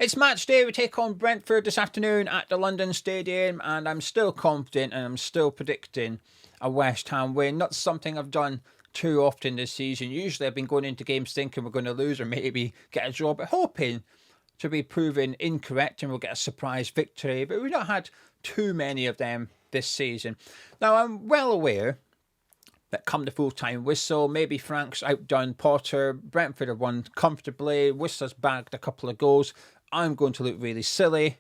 It's match day. We take on Brentford this afternoon at the London Stadium, and I'm still confident and I'm still predicting a West Ham win. Not something I've done too often this season. Usually I've been going into games thinking we're going to lose or maybe get a draw, but hoping to be proven incorrect and we'll get a surprise victory. But we've not had too many of them this season. Now, I'm well aware that come the full-time whistle, maybe Frank's outdone Potter, Brentford have won comfortably, Whistler's bagged a couple of goals, I'm going to look really silly.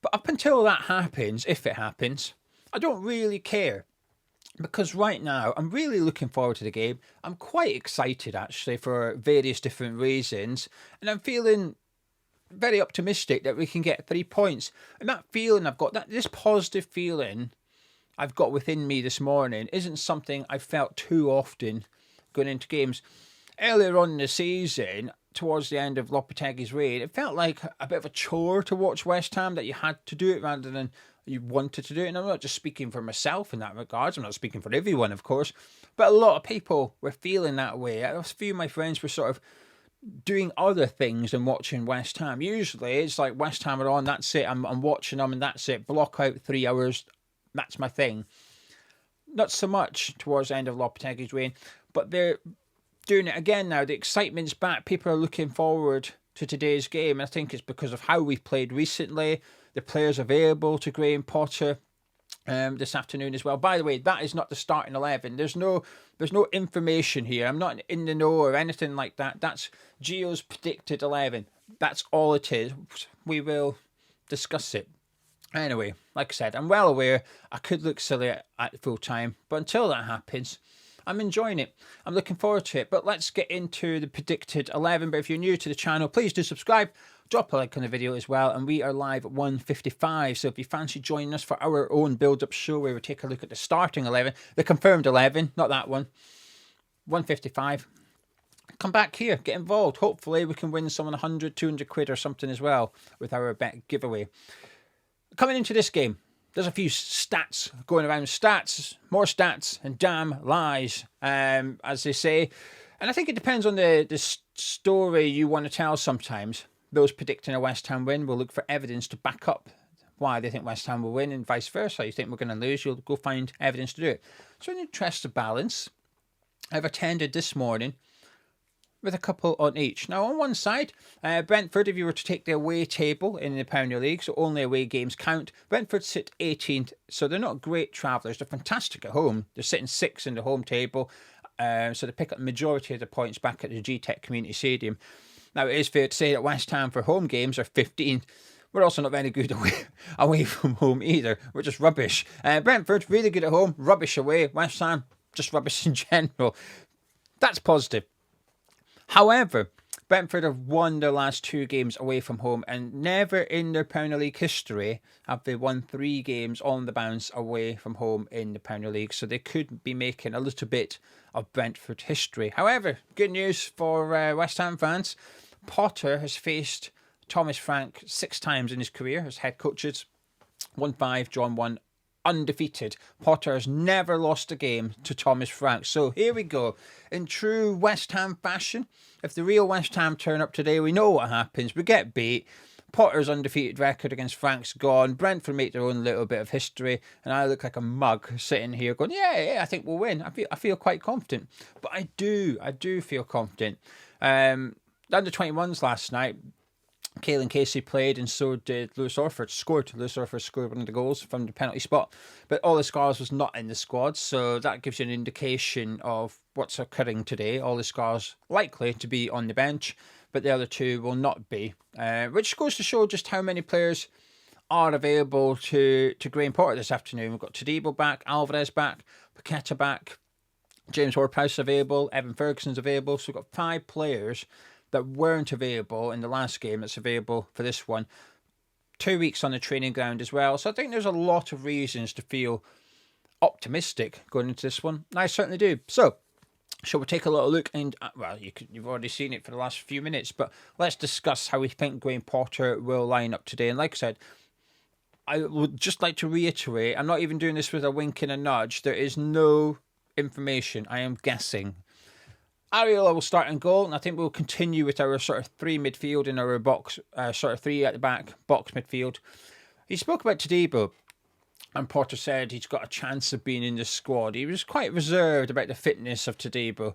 But up until that happens, if it happens, I don't really care. Because right now, I'm really looking forward to the game. I'm quite excited, actually, for various different reasons. And I'm feeling very optimistic that we can get 3 points. And that feeling I've got, this positive feeling I've got within me this morning isn't something I've felt too often going into games. Earlier on in the season, towards the end of Lopetegui's reign, it felt like a bit of a chore to watch West Ham, that you had to do it rather than you wanted to do it. And I'm not just speaking for myself in that regards. I'm not speaking for everyone, of course. But a lot of people were feeling that way. A few of my friends were sort of doing other things than watching West Ham. Usually, it's like West Ham are on, that's it. I'm watching them and that's it. Block out 3 hours. That's my thing. Not so much towards the end of Lopetegui's reign, but they're doing it again now. The excitement's back. People are looking forward to today's game. I think it's because of how we've played recently. The players available to Graham Potter this afternoon as well. By the way, that is not the starting 11. There's no information here. I'm not in the know or anything like that. That's Gio's predicted 11. That's all it is. We will discuss it. Anyway, like I said, I'm well aware I could look silly at full time, but until that happens, I'm enjoying it. I'm looking forward to it. But let's get into the predicted 11. But if you're new to the channel, please do subscribe. Drop a like on the video as well. And we are live at 1:55. So if you fancy joining us for our own build-up show where we take a look at the starting 11, the confirmed 11, not that one, 1:55. Come back here, get involved. Hopefully we can win someone 100, 200 quid or something as well with our bet giveaway. Coming into this game, there's a few stats going around. Stats, more stats, and damn lies, as they say. And I think it depends on the story you want to tell sometimes. Those predicting a West Ham win will look for evidence to back up why they think West Ham will win, and vice versa. You think we're going to lose, you'll go find evidence to do it. So in the interest of balance, I've attended this morning with a couple on each. Now, on one side, Brentford, if you were to take the away table in the Premier League, so only away games count, Brentford sit 18th, so they're not great travellers. They're fantastic at home. They're sitting 6th in the home table, so they pick up the majority of the points back at the G-Tech Community Stadium. Now, it is fair to say that West Ham for home games are 15th. We're also not very good away from home either. We're just rubbish. Brentford, really good at home, rubbish away. West Ham, just rubbish in general. That's positive. However, Brentford have won their last 2 games away from home, and never in their Premier League history have they won 3 games on the bounce away from home in the Premier League. So they could be making a little bit of Brentford history. However, good news for West Ham fans. Potter has faced Thomas Frank 6 times in his career as head coaches. Won 5, drawn 1. Undefeated. Potter has never lost a game to Thomas Frank. So here we go. In true West Ham fashion, if the real West Ham turn up today, we know what happens. We get beat. Potter's undefeated record against Frank's gone. Brentford make their own little bit of history. And I look like a mug sitting here going, yeah, I think we'll win. I feel quite confident. But I do feel confident. The under-21s last night, Caelan Casey played and so did Lewis Orford. Lewis Orford scored one of the goals from the penalty spot. But Ollie Scars was not in the squad, so that gives you an indication of what's occurring today. Ollie Scars likely to be on the bench, but the other 2 will not be. Which goes to show just how many players are available to Graham Potter this afternoon. We've got Todibo back, Alvarez back, Paqueta back, James Ward-Prowse available, Evan Ferguson's available. So we've got 5 players that weren't available in the last game that's available for this one. 2 weeks on the training ground as well. So I think there's a lot of reasons to feel optimistic going into this one. I certainly do. So, shall we take a little look? And well, you've already seen it for the last few minutes, but let's discuss how we think Graham Potter will line up today. And like I said, I would just like to reiterate, I'm not even doing this with a wink and a nudge. There is no information. I am guessing. Ariola will start in goal, and I think we'll continue with our sort of three midfield and our box, sort of three at the back, box midfield. He spoke about Todibo, and Potter said he's got a chance of being in the squad. He was quite reserved about the fitness of Todibo.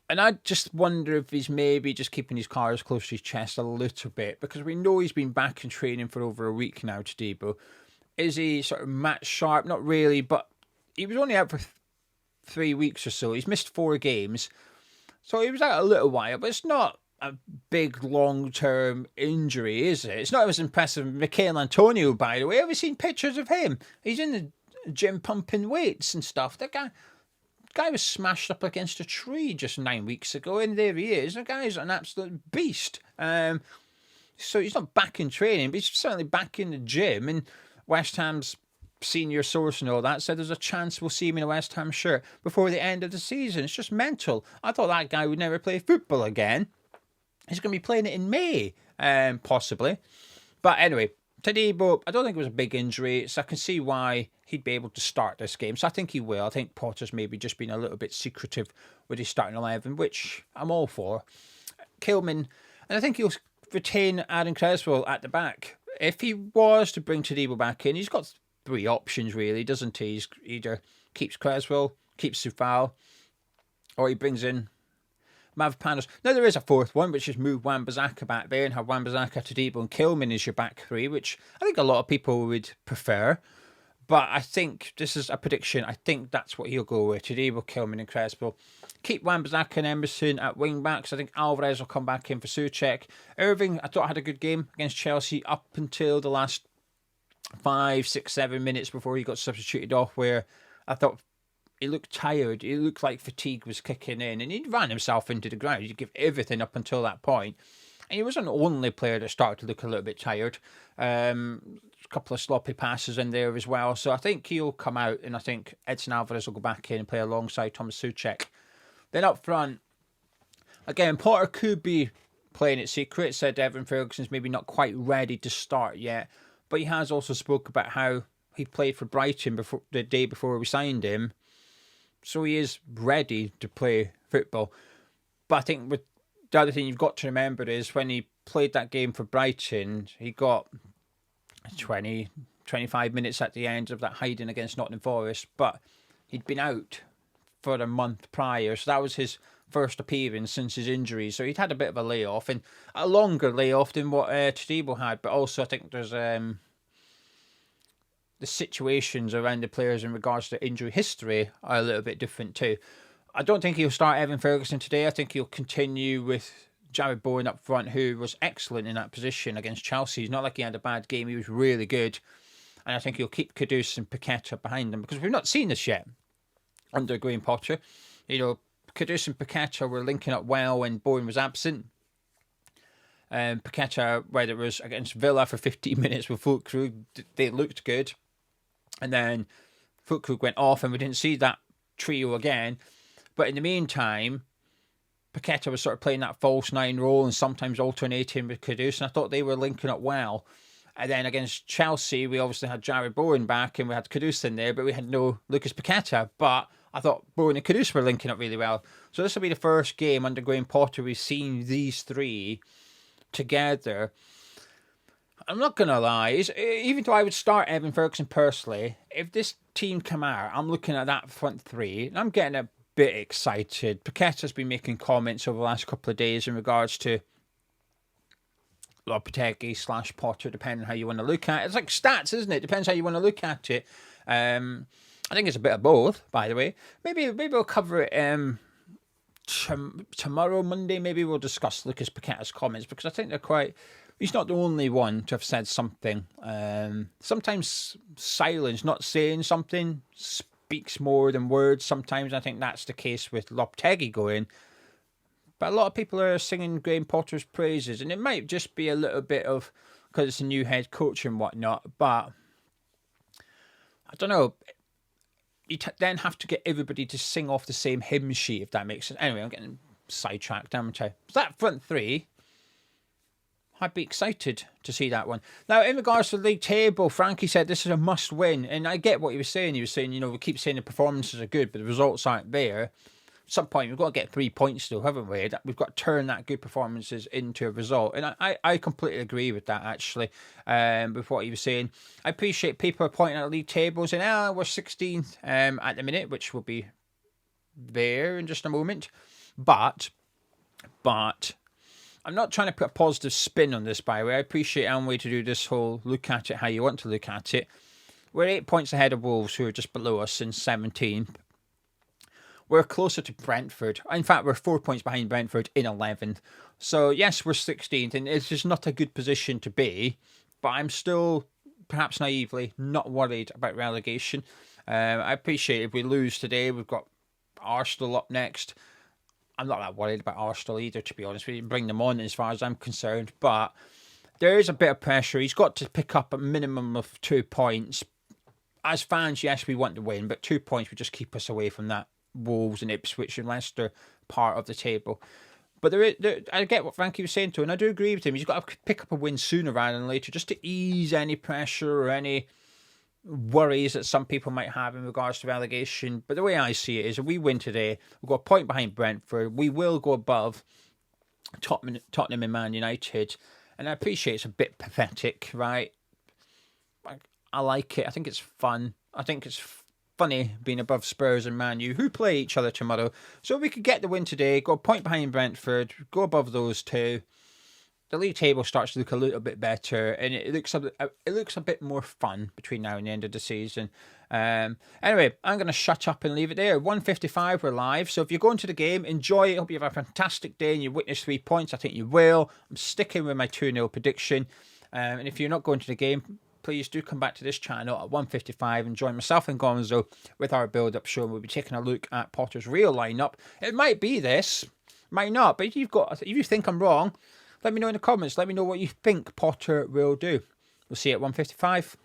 And I just wonder if he's maybe just keeping his cards close to his chest a little bit, because we know he's been back in training for over a week now, Todibo. Is he sort of match sharp? Not really, but he was only out for 3 weeks or so. He's missed 4 games. So he was out a little while, but it's not a big long-term injury, is it? It's not as impressive as Michail Antonio, by the way. Have you seen pictures of him? He's in the gym pumping weights and stuff. That guy was smashed up against a tree just 9 weeks ago, and there he is. The guy's an absolute beast. So he's not back in training, but he's certainly back in the gym. And West Ham's senior source and all that said there's a chance we'll see him in a West Ham shirt before the end of the season. It's just mental. I thought that guy would never play football again. He's going to be playing it in May, possibly. But anyway, Todibo, I don't think it was a big injury, so I can see why he'd be able to start this game. So I think he will. I think Potter's maybe just been a little bit secretive with his starting 11, which I'm all for. Kilman, and I think he'll retain Aaron Creswell at the back. If he was to bring Todibo back in, he's got 3 options really, doesn't he? He's either keeps Creswell, keeps Sufal, or he brings in Mavropanos. Now there is a 4th one, which is move Wan-Bissaka back there and have Wan-Bissaka, Todibo and Kilman as your back 3, which I think a lot of people would prefer. But I think this is a prediction. I think that's what he'll go with. Todibo, Kilman and Creswell. Keep Wan-Bissaka and Emerson at wing backs. I think Alvarez will come back in for Souček. Irving, I thought had a good game against Chelsea up until the last 5, 6, 7 minutes before he got substituted off, where I thought he looked tired. He looked like fatigue was kicking in, and he ran himself into the ground. He'd give everything up until that point. And he wasn't the only player that started to look a little bit tired. A couple of sloppy passes in there as well. So I think he'll come out, and I think Edson Alvarez will go back in and play alongside Thomas Souček. Then up front, again, Potter could be playing it secret. Said Evan Ferguson's maybe not quite ready to start yet. But he has also spoke about how he played for Brighton before the day before we signed him. So he is ready to play football. But I think with the other thing you've got to remember is when he played that game for Brighton, he got 20, 25 minutes at the end of that hiding against Nottingham Forest. But he'd been out for a month prior. So that was his first appearance since his injury. So he'd had a bit of a layoff, and a longer layoff than what Todibo had. But also I think there's the situations around the players in regards to injury history are a little bit different too. I don't think he'll start Evan Ferguson today. I think he'll continue with Jared Bowen up front, who was excellent in that position against Chelsea. It's not like he had a bad game. He was really good. And I think he'll keep Kudus and Paqueta behind them, because we've not seen this yet under Graham Potter. You know, Kudus and Paqueta were linking up well when Bowen was absent. Paqueta, whether it was against Villa for 15 minutes with Fulkrug, they looked good. And then Fulkrug went off and we didn't see that trio again. But in the meantime, Paqueta was sort of playing that false 9 role and sometimes alternating with Kudus. And I thought they were linking up well. And then against Chelsea, we obviously had Jared Bowen back and we had Kudus in there, but we had no Lucas Paqueta. But I thought Bowen and Kudus were linking up really well. So this will be the first game under Graham Potter we've seen these 3 together. I'm not going to lie, even though I would start Evan Ferguson personally, if this team come out, I'm looking at that front 3 and I'm getting a bit excited. Paqueta's been making comments over the last couple of days in regards to Lopetegui / Potter, depending on how you want to look at it. It's like stats, isn't it? Depends how you want to look at it. I think it's a bit of both, by the way. Maybe we'll cover it tomorrow, Monday. Maybe we'll discuss Lucas Paqueta's comments, because I think they're quite... He's not the only one to have said something. Sometimes silence, not saying something, speaks more than words. Sometimes I think that's the case with Lopetegui going. But a lot of people are singing Graham Potter's praises, and it might just be a little bit of because it's a new head coach and whatnot. But I don't know. You then have to get everybody to sing off the same hymn sheet, if that makes sense. Anyway, I'm getting sidetracked, haven't I? So that front 3... I'd be excited to see that one. Now, in regards to the league table, Frankie said this is a must-win. And I get what he was saying. He was saying, you know, we keep saying the performances are good, but the results aren't there. some point we've got to get 3 points still, haven't we? We've got to turn that good performances into a result. And I completely agree with that, actually, with what he was saying. I appreciate people are pointing at league tables and we're 16th at the minute, which will be there in just a moment. But I'm not trying to put a positive spin on this, by the way. I appreciate Amway to do this whole look at it how you want to look at it. We're 8 points ahead of Wolves, who are just below us in 17th. We're closer to Brentford. In fact, we're 4 points behind Brentford in 11th. So, yes, we're 16th, and it's just not a good position to be. But I'm still, perhaps naively, not worried about relegation. I appreciate if we lose today, we've got Arsenal up next. I'm not that worried about Arsenal either, to be honest. We didn't bring them on as far as I'm concerned. But there is a bit of pressure. He's got to pick up a minimum of 2 points. As fans, yes, we want to win, but 2 points would just keep us away from that Wolves and Ipswich and Leicester part of the table. But I get what Frankie was saying to, and I do agree with him. He's got to pick up a win sooner rather than later, just to ease any pressure or any worries that some people might have in regards to relegation. But the way I see it is, if we win today, we've got a point behind Brentford. We will go above Tottenham and Man United. And I appreciate it's a bit pathetic, right? I like it. I think it's fun. I think it's funny being above Spurs and Man U, who play each other tomorrow. So we could get the win today, go a point behind Brentford, go above those two. The league table starts to look a little bit better, and it looks a bit more fun between now and the end of the season. Anyway, I'm going to shut up and leave it there. 1:55, we're live. So if you're going to the game, enjoy it. Hope you have a fantastic day and you witness 3 points. I think you will. I'm sticking with my 2-0 prediction. And if you're not going to the game, please do come back to this channel at 1:55 and join myself and Gonzo with our build-up show. We'll be taking a look at Potter's real lineup. It might be this, might not, but if you think I'm wrong, let me know in the comments. Let me know what you think Potter will do. We'll see you at 1:55.